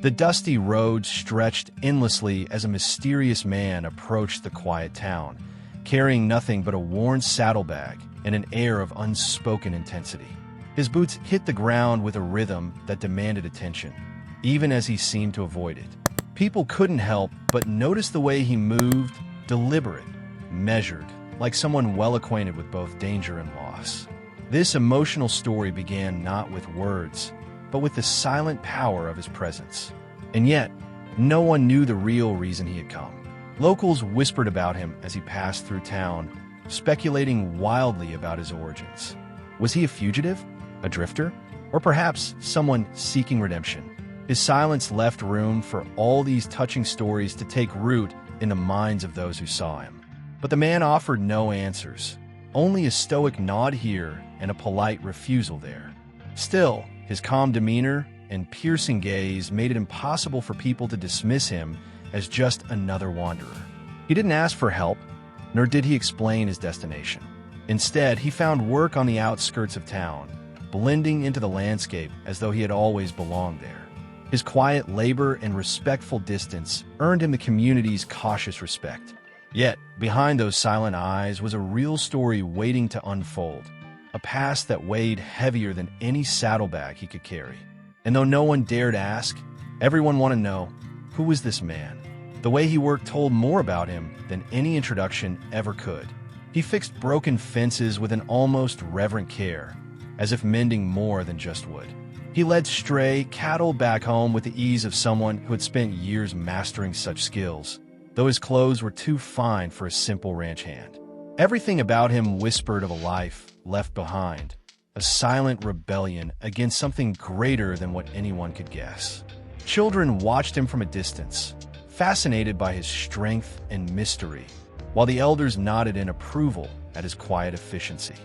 The dusty road stretched endlessly as a mysterious man approached the quiet town, carrying nothing but a worn saddlebag and an air of unspoken intensity. His boots hit the ground with a rhythm that demanded attention, even as he seemed to avoid it. People couldn't help but notice the way he moved, deliberate, measured, like someone well acquainted with both danger and loss. This emotional story began not with words, but with the silent power of his presence. And yet, no one knew the real reason he had come. Locals whispered about him as he passed through town, speculating wildly about his origins. Was he a fugitive? A drifter? Or perhaps someone seeking redemption? His silence left room for all these touching stories to take root in the minds of those who saw him. But the man offered no answers, only a stoic nod here and a polite refusal there. Still, his calm demeanor and piercing gaze made it impossible for people to dismiss him as just another wanderer. He didn't ask for help, nor did he explain his destination. Instead, he found work on the outskirts of town, blending into the landscape as though he had always belonged there. His quiet labor and respectful distance earned him the community's cautious respect. Yet, behind those silent eyes was a real story waiting to unfold, a past that weighed heavier than any saddlebag he could carry. And though no one dared ask, everyone wanted to know, who was this man? The way he worked told more about him than any introduction ever could. He fixed broken fences with an almost reverent care, as if mending more than just wood. He led stray cattle back home with the ease of someone who had spent years mastering such skills, though his clothes were too fine for a simple ranch hand. Everything about him whispered of a life left behind, a silent rebellion against something greater than what anyone could guess. Children watched him from a distance, fascinated by his strength and mystery, while the elders nodded in approval at his quiet efficiency.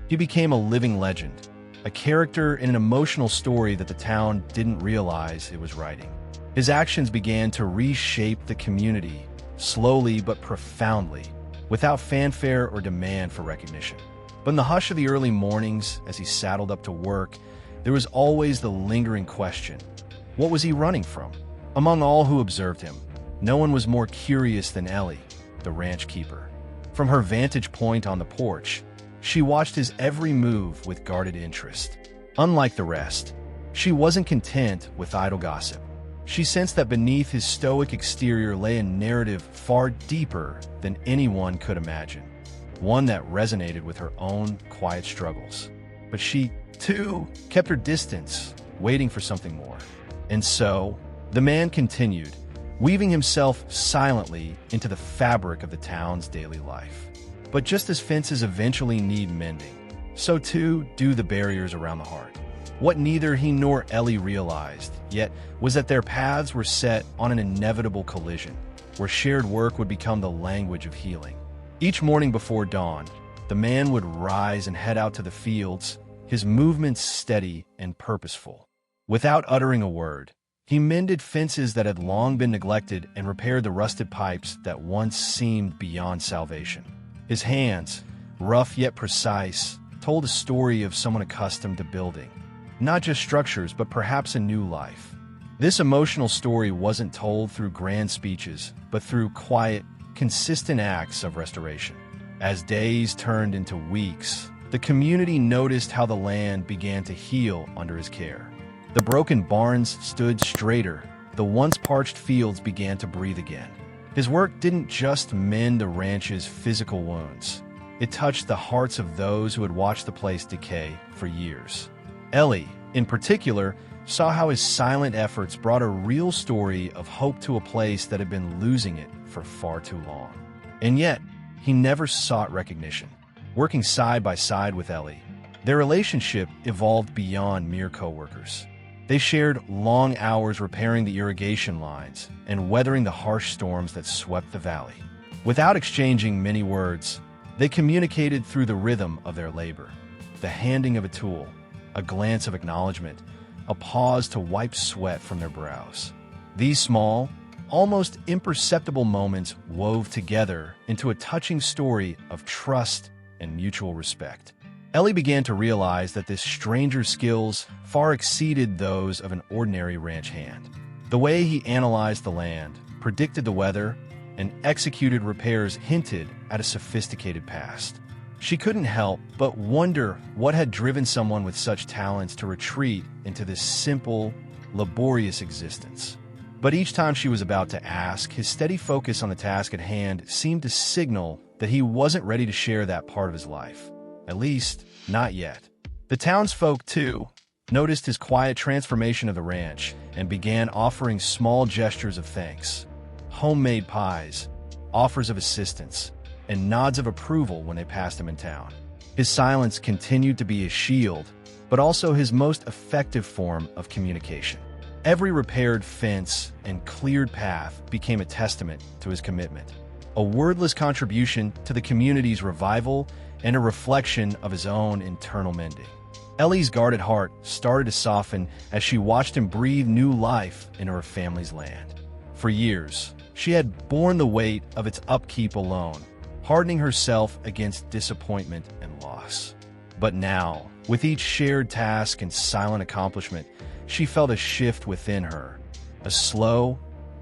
He became a living legend, a character in an emotional story that the town didn't realize it was writing. His actions began to reshape the community, slowly but profoundly, without fanfare or demand for recognition. But in the hush of the early mornings, as he saddled up to work, there was always the lingering question, what was he running from? Among all who observed him, no one was more curious than Ellie, the ranch keeper. From her vantage point on the porch, she watched his every move with guarded interest. Unlike the rest, she wasn't content with idle gossip. She sensed that beneath his stoic exterior lay a narrative far deeper than anyone could imagine, one that resonated with her own quiet struggles. But she, too, kept her distance, waiting for something more. And so, the man continued, weaving himself silently into the fabric of the town's daily life. But just as fences eventually need mending, so too do the barriers around the heart. What neither he nor Ellie realized, yet, was that their paths were set on an inevitable collision, where shared work would become the language of healing. Each morning before dawn, the man would rise and head out to the fields, his movements steady and purposeful. Without uttering a word, he mended fences that had long been neglected and repaired the rusted pipes that once seemed beyond salvation. His hands, rough yet precise, told a story of someone accustomed to building, not just structures, but perhaps a new life. This emotional story wasn't told through grand speeches, but through quiet, consistent acts of restoration. As days turned into weeks, the community noticed how the land began to heal under his care. The broken barns stood straighter, the once parched fields began to breathe again. His work didn't just mend the ranch's physical wounds. It touched the hearts of those who had watched the place decay for years. Ellie, in particular, saw how his silent efforts brought a real story of hope to a place that had been losing it for far too long. And yet, he never sought recognition. Working side by side with Ellie, their relationship evolved beyond mere co-workers. They shared long hours repairing the irrigation lines and weathering the harsh storms that swept the valley. Without exchanging many words, they communicated through the rhythm of their labor, the handing of a tool, a glance of acknowledgement, a pause to wipe sweat from their brows. These small, almost imperceptible moments wove together into a touching story of trust and mutual respect. Ellie began to realize that this stranger's skills far exceeded those of an ordinary ranch hand. The way he analyzed the land, predicted the weather, and executed repairs hinted at a sophisticated past. She couldn't help but wonder what had driven someone with such talents to retreat into this simple, laborious existence. But each time she was about to ask, his steady focus on the task at hand seemed to signal that he wasn't ready to share that part of his life. At least, not yet. The townsfolk, too, noticed his quiet transformation of the ranch and began offering small gestures of thanks. Homemade pies, offers of assistance, and nods of approval when they passed him in town. His silence continued to be a shield, but also his most effective form of communication. Every repaired fence and cleared path became a testament to his commitment, a wordless contribution to the community's revival and a reflection of his own internal mending. Ellie's guarded heart started to soften as she watched him breathe new life into her family's land. For years, she had borne the weight of its upkeep alone, hardening herself against disappointment and loss. But now, with each shared task and silent accomplishment, she felt a shift within her, a slow,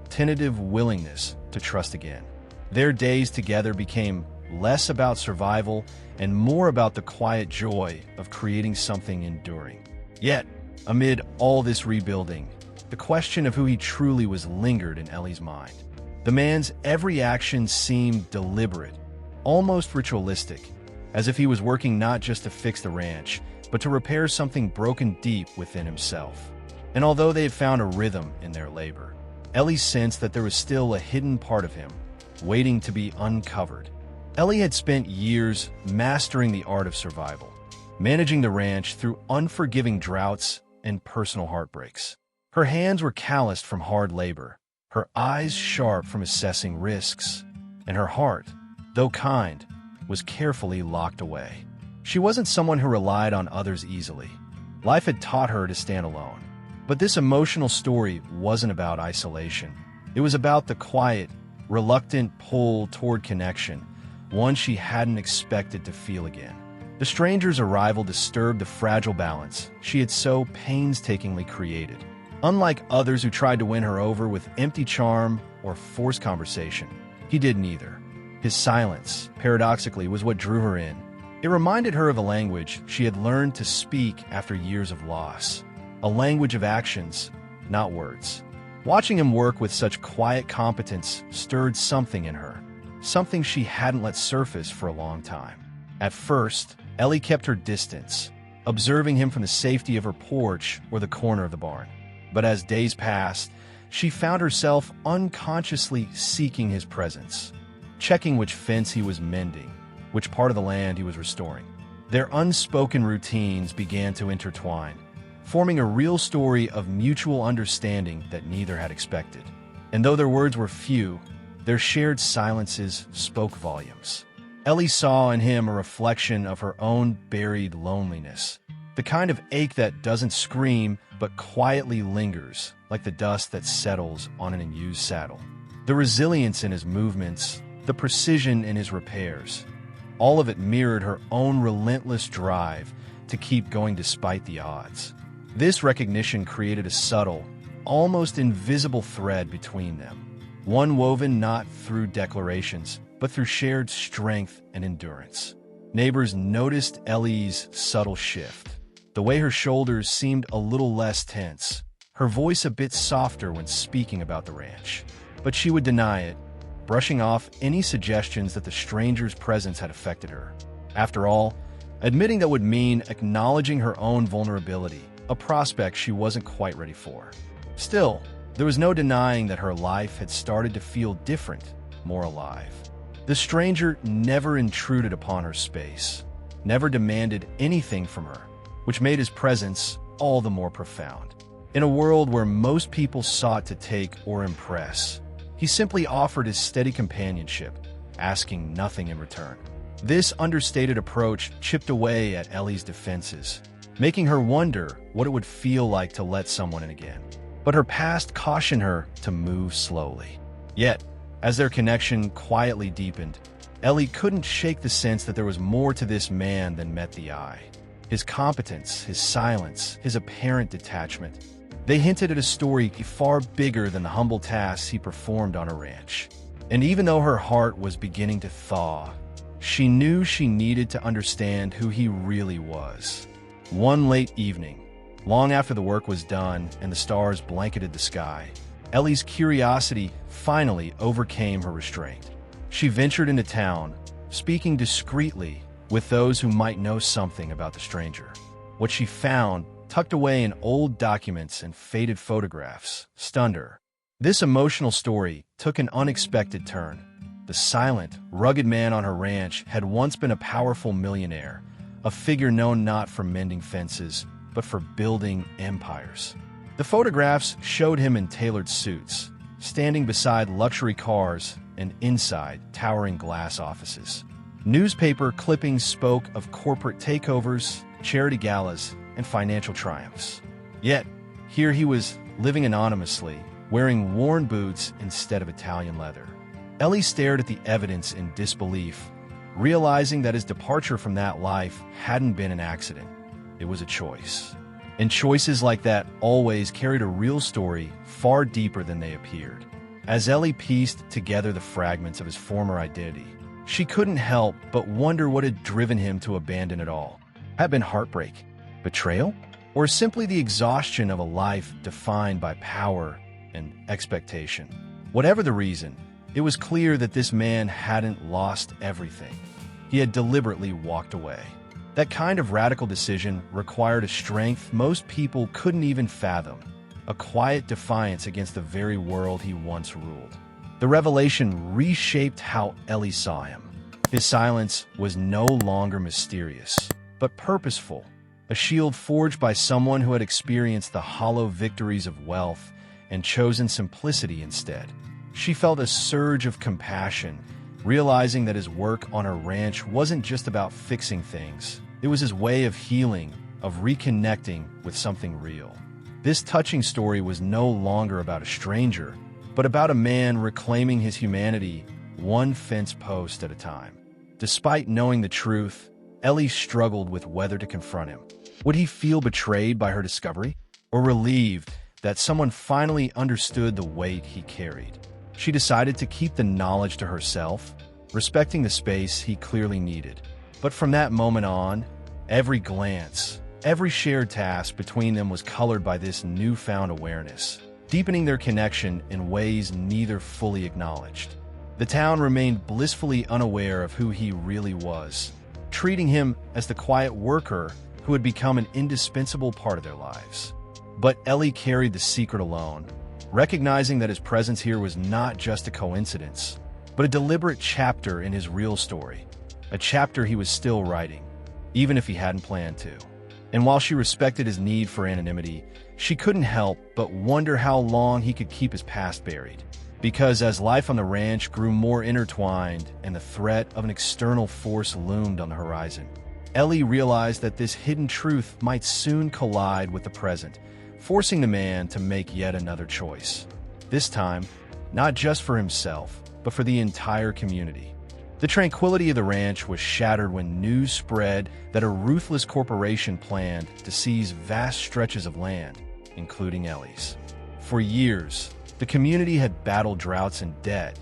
tentative willingness to trust again. Their days together became less about survival and more about the quiet joy of creating something enduring. Yet, amid all this rebuilding, the question of who he truly was lingered in Ellie's mind. The man's every action seemed deliberate, almost ritualistic, as if he was working not just to fix the ranch, but to repair something broken deep within himself. And although they had found a rhythm in their labor, Ellie sensed that there was still a hidden part of him, waiting to be uncovered. Ellie had spent years mastering the art of survival, managing the ranch through unforgiving droughts and personal heartbreaks. Her hands were calloused from hard labor, her eyes sharp from assessing risks, and her heart, though kind, was carefully locked away. She wasn't someone who relied on others easily. Life had taught her to stand alone. But this emotional story wasn't about isolation. It was about the quiet, reluctant pull toward connection, one she hadn't expected to feel again. The stranger's arrival disturbed the fragile balance she had so painstakingly created. Unlike others who tried to win her over with empty charm or forced conversation, he did neither. His silence, paradoxically, was what drew her in. It reminded her of a language she had learned to speak after years of loss. A language of actions, not words. Watching him work with such quiet competence stirred something in her, something she hadn't let surface for a long time. At first, Ellie kept her distance, observing him from the safety of her porch or the corner of the barn. But as days passed, she found herself unconsciously seeking his presence, checking which fence he was mending, which part of the land he was restoring. Their unspoken routines began to intertwine, forming a real story of mutual understanding that neither had expected. And though their words were few, their shared silences spoke volumes. Ellie saw in him a reflection of her own buried loneliness, the kind of ache that doesn't scream but quietly lingers, like the dust that settles on an unused saddle. The resilience in his movements, the precision in his repairs, all of it mirrored her own relentless drive to keep going despite the odds. This recognition created a subtle, almost invisible thread between them, one woven not through declarations, but through shared strength and endurance. Neighbors noticed Ellie's subtle shift, the way her shoulders seemed a little less tense, her voice a bit softer when speaking about the ranch. But she would deny it, brushing off any suggestions that the stranger's presence had affected her. After all, admitting that would mean acknowledging her own vulnerability, a prospect she wasn't quite ready for. Still, there was no denying that her life had started to feel different, more alive. The stranger never intruded upon her space, never demanded anything from her, which made his presence all the more profound. In a world where most people sought to take or impress, he simply offered his steady companionship, asking nothing in return. This understated approach chipped away at Ellie's defenses, making her wonder what it would feel like to let someone in again. But her past cautioned her to move slowly. Yet, as their connection quietly deepened, Ellie couldn't shake the sense that there was more to this man than met the eye. His competence, his silence, his apparent detachment. They hinted at a story far bigger than the humble tasks he performed on a ranch. And even though her heart was beginning to thaw, she knew she needed to understand who he really was. One late evening, long after the work was done and the stars blanketed the sky, Ellie's curiosity finally overcame her restraint. She ventured into town, speaking discreetly with those who might know something about the stranger. What she found, tucked away in old documents and faded photographs, stunned her. This emotional story took an unexpected turn. The silent, rugged man on her ranch had once been a powerful millionaire, a figure known not for mending fences, but for building empires. The photographs showed him in tailored suits, standing beside luxury cars and inside towering glass offices. Newspaper clippings spoke of corporate takeovers, charity galas, and financial triumphs. Yet, here he was living anonymously, wearing worn boots instead of Italian leather. Ellie stared at the evidence in disbelief, realizing that his departure from that life hadn't been an accident. It was a choice. And choices like that always carried a real story far deeper than they appeared. As Ellie pieced together the fragments of his former identity, she couldn't help but wonder what had driven him to abandon it all. Had it been heartbreak, betrayal, or simply the exhaustion of a life defined by power and expectation? Whatever the reason, it was clear that this man hadn't lost everything. He had deliberately walked away. That kind of radical decision required a strength most people couldn't even fathom, a quiet defiance against the very world he once ruled. The revelation reshaped how Ellie saw him. His silence was no longer mysterious, but purposeful, a shield forged by someone who had experienced the hollow victories of wealth and chosen simplicity instead. She felt a surge of compassion, realizing that his work on her ranch wasn't just about fixing things. It was his way of healing, of reconnecting with something real. This touching story was no longer about a stranger, but about a man reclaiming his humanity one fence post at a time. Despite knowing the truth, Ellie struggled with whether to confront him. Would he feel betrayed by her discovery, or relieved that someone finally understood the weight he carried? She decided to keep the knowledge to herself, respecting the space he clearly needed. But from that moment on, every glance, every shared task between them was colored by this newfound awareness, deepening their connection in ways neither fully acknowledged. The town remained blissfully unaware of who he really was, treating him as the quiet worker who had become an indispensable part of their lives. But Ellie carried the secret alone, recognizing that his presence here was not just a coincidence, but a deliberate chapter in his real story, a chapter he was still writing, even if he hadn't planned to. And while she respected his need for anonymity, she couldn't help but wonder how long he could keep his past buried. Because as life on the ranch grew more intertwined and the threat of an external force loomed on the horizon, Ellie realized that this hidden truth might soon collide with the present, forcing the man to make yet another choice. This time, not just for himself, but for the entire community. The tranquility of the ranch was shattered when news spread that a ruthless corporation planned to seize vast stretches of land, including Ellie's. For years, the community had battled droughts and debt,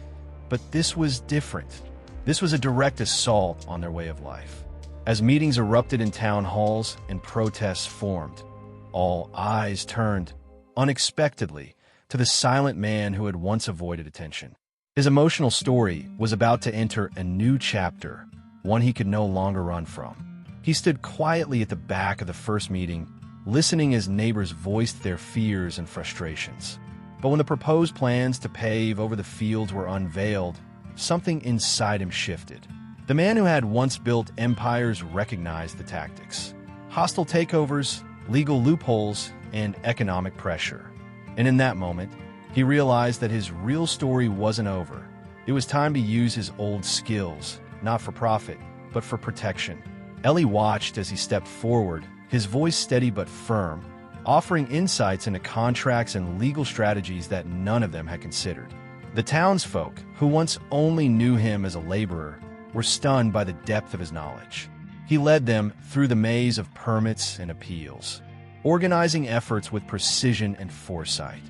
but this was different. This was a direct assault on their way of life. As meetings erupted in town halls and protests formed, all eyes turned, unexpectedly, to the silent man who had once avoided attention. His emotional story was about to enter a new chapter, one he could no longer run from. He stood quietly at the back of the first meeting, listening as neighbors voiced their fears and frustrations. But when the proposed plans to pave over the fields were unveiled, something inside him shifted. The man who had once built empires recognized the tactics: hostile takeovers, legal loopholes, and economic pressure. And in that moment, he realized that his real story wasn't over. It was time to use his old skills, not for profit, but for protection. Ellie watched as he stepped forward, his voice steady but firm, offering insights into contracts and legal strategies that none of them had considered. The townsfolk, who once only knew him as a laborer, were stunned by the depth of his knowledge. He led them through the maze of permits and appeals, organizing efforts with precision and foresight.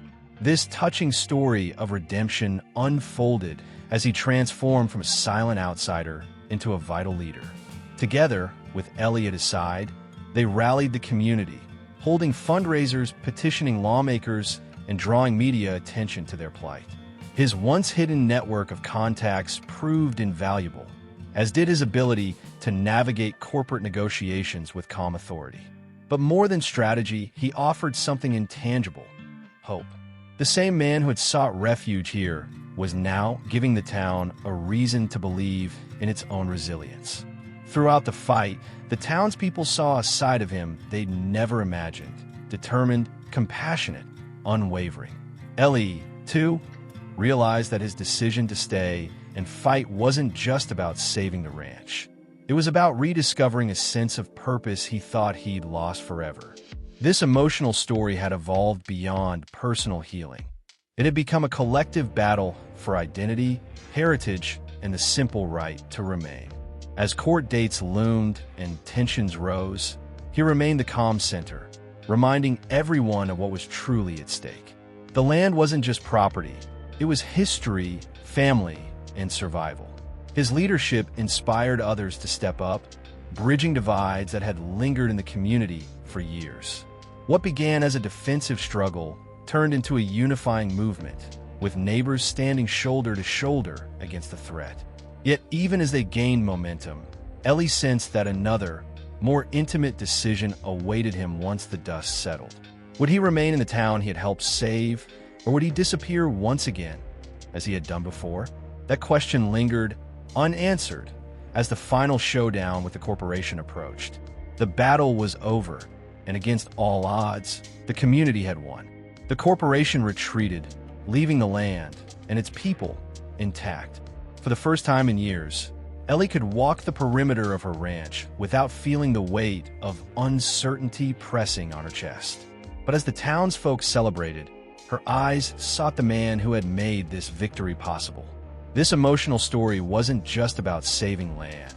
This touching story of redemption unfolded as he transformed from a silent outsider into a vital leader. Together, with Ellie at his side, they rallied the community, holding fundraisers, petitioning lawmakers, and drawing media attention to their plight. His once-hidden network of contacts proved invaluable, as did his ability to navigate corporate negotiations with calm authority. But more than strategy, he offered something intangible: hope. The same man who had sought refuge here was now giving the town a reason to believe in its own resilience. Throughout the fight, the townspeople saw a side of him they'd never imagined: determined, compassionate, unwavering. Ellie, too, realized that his decision to stay and fight wasn't just about saving the ranch. It was about rediscovering a sense of purpose he thought he'd lost forever. This emotional story had evolved beyond personal healing. It had become a collective battle for identity, heritage, and the simple right to remain. As court dates loomed and tensions rose, he remained the calm center, reminding everyone of what was truly at stake. The land wasn't just property, it was history, family, and survival. His leadership inspired others to step up, bridging divides that had lingered in the community for years. What began as a defensive struggle turned into a unifying movement, with neighbors standing shoulder to shoulder against the threat. Yet even as they gained momentum, Ellie sensed that another, more intimate decision awaited him once the dust settled. Would he remain in the town he had helped save, or would he disappear once again, as he had done before? That question lingered unanswered as the final showdown with the corporation approached. The battle was over, and against all odds, the community had won. The corporation retreated, leaving the land and its people intact. For the first time in years, Ellie could walk the perimeter of her ranch without feeling the weight of uncertainty pressing on her chest. But as the townsfolk celebrated, her eyes sought the man who had made this victory possible. This emotional story wasn't just about saving land.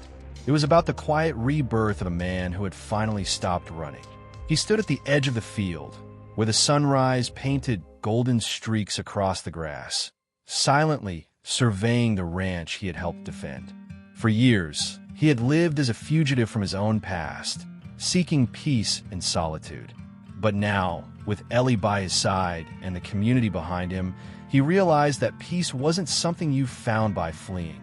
It was about the quiet rebirth of a man who had finally stopped running. He stood at the edge of the field, where the sunrise painted golden streaks across the grass, silently surveying the ranch he had helped defend. For years, he had lived as a fugitive from his own past, seeking peace in solitude. But now, with Ellie by his side and the community behind him, he realized that peace wasn't something you found by fleeing.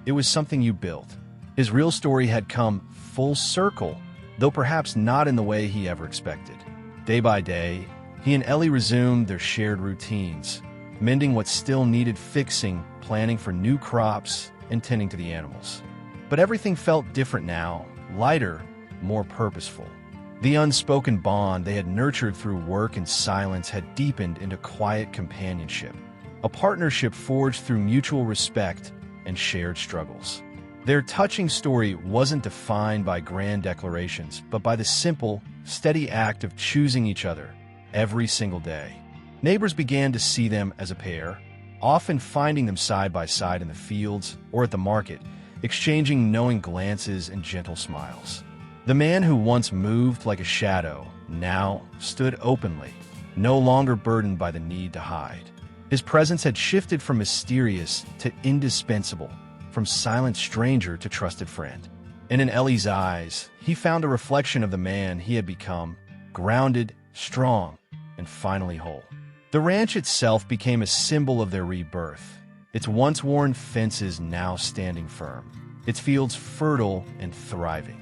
It was something you built. His real story had come full circle, though perhaps not in the way he ever expected. Day by day, he and Ellie resumed their shared routines, mending what still needed fixing, planning for new crops, and tending to the animals. But everything felt different now, lighter, more purposeful. The unspoken bond they had nurtured through work and silence had deepened into quiet companionship, a partnership forged through mutual respect and shared struggles. Their touching story wasn't defined by grand declarations, but by the simple, steady act of choosing each other every single day. Neighbors began to see them as a pair, often finding them side by side in the fields or at the market, exchanging knowing glances and gentle smiles. The man who once moved like a shadow now stood openly, no longer burdened by the need to hide. His presence had shifted from mysterious to indispensable, from silent stranger to trusted friend. And in Ellie's eyes, he found a reflection of the man he had become, grounded, strong, and finally whole. The ranch itself became a symbol of their rebirth, its once-worn fences now standing firm, its fields fertile and thriving.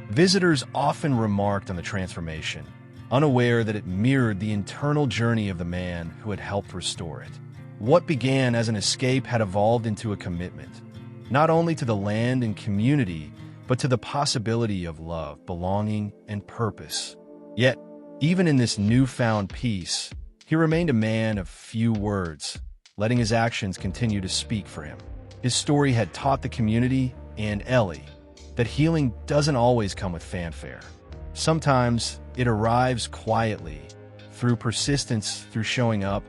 Visitors often remarked on the transformation, unaware that it mirrored the internal journey of the man who had helped restore it. What began as an escape had evolved into a commitment, not only to the land and community, but to the possibility of love, belonging, and purpose. Yet, even in this newfound peace, he remained a man of few words, letting his actions continue to speak for him. His story had taught the community and Ellie that healing doesn't always come with fanfare. Sometimes it arrives quietly, through persistence, through showing up,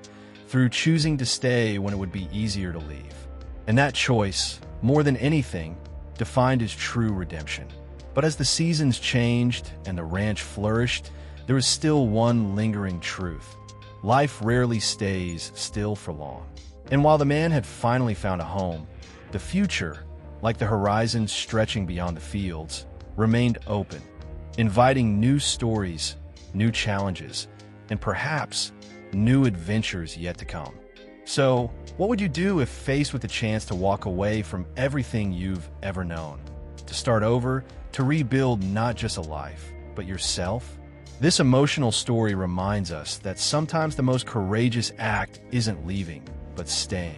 through choosing to stay when it would be easier to leave. And that choice, more than anything, defined his true redemption. But as the seasons changed and the ranch flourished, there is still one lingering truth. Life rarely stays still for long. And while the man had finally found a home, the future, like the horizon stretching beyond the fields, remained open, inviting new stories, new challenges, and perhaps new adventures yet to come. So, what would you do if faced with the chance to walk away from everything you've ever known? To start over, to rebuild not just a life, but yourself? This emotional story reminds us that sometimes the most courageous act isn't leaving, but staying.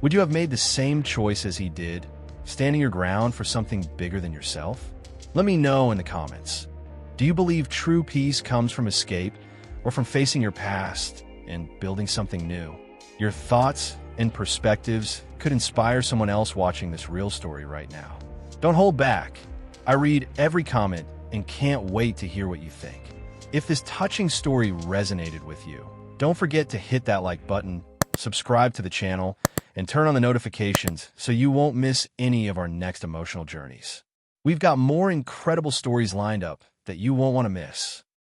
Would you have made the same choice as he did, standing your ground for something bigger than yourself? Let me know in the comments. Do you believe true peace comes from escape or from facing your past and building something new? Your thoughts and perspectives could inspire someone else watching this real story right now. Don't hold back. I read every comment and can't wait to hear what you think. If this touching story resonated with you, don't forget to hit that like button, subscribe to the channel, and turn on the notifications so you won't miss any of our next emotional journeys. We've got more incredible stories lined up that you won't want to miss.